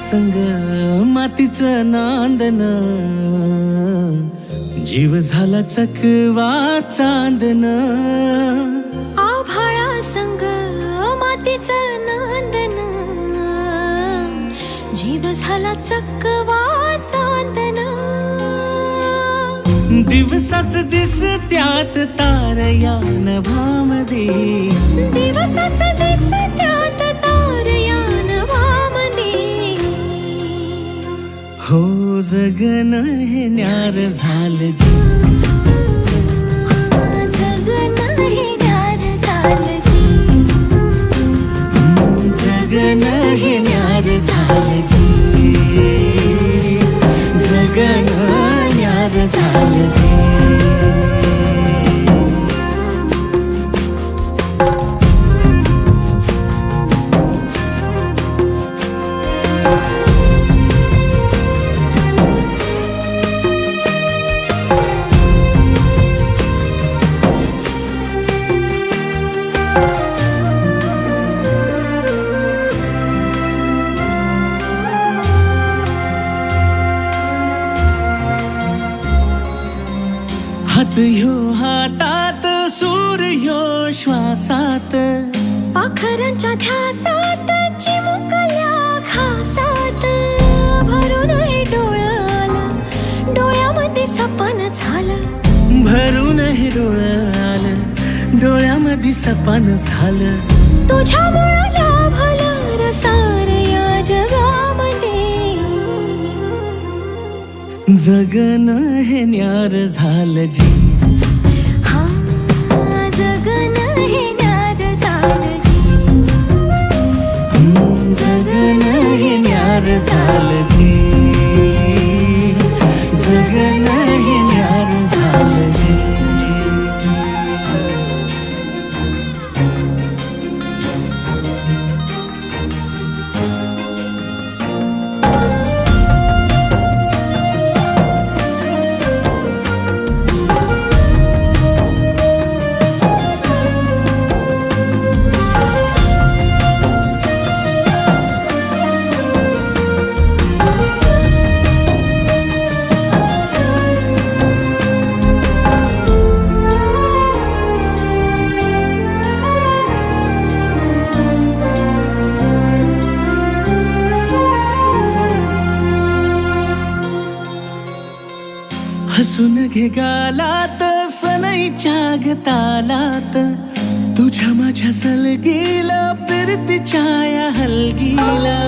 संग मातीचं नांदन, जीव झाला चकवा चांदन. आभाळा संग मातीचं नांदन, जीव झाला चकवा चांदन. दिवसाच दिसत्यात तारया नभामध्ये, दिवसाच दिसत्यात तारया नभामध्ये. हो जगन हे न्यार झालं जी, जगन हे न्यार झालं जी. जगन हे न्यार झालं जी, जगन न्यार झालं जी. हात ह्यो हातात, सूर ह्यो श्वासात, पाखरांच्या ध्यासात, चिमुकल्या घासात. भरून हे डोळं आलं, डोळ्यामध्ये सपन झालं. भरून हे डोळं आलं, डोळ्यामध्ये सपन झालं. तुझ्यामुळं लाभलं रसार या जगामध्ये. जगन हे न्यार झालं जी, हा जगन हे न्यार झालं जी. जगन हे न्यार झालं जी, जगन हे न्यार झालं जी. हसून घे गालात, सनईच्या गतालात, तुझ्या माझ्या सलगीला, फिरतीच्या या हलगीला.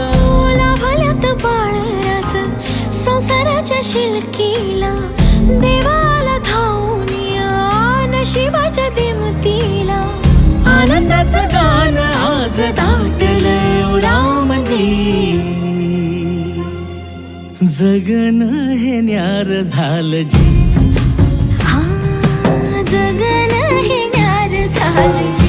लाभल्यात बाळराज संसाराच्या शिलकीला. देवाला धावून या नशिबाच्या दिमतीला. आनंदाचं गाण आज दाटलं उरामध्ये. जगन हे न्यार झालं जी, हा जगन हे न्यार झालं जी.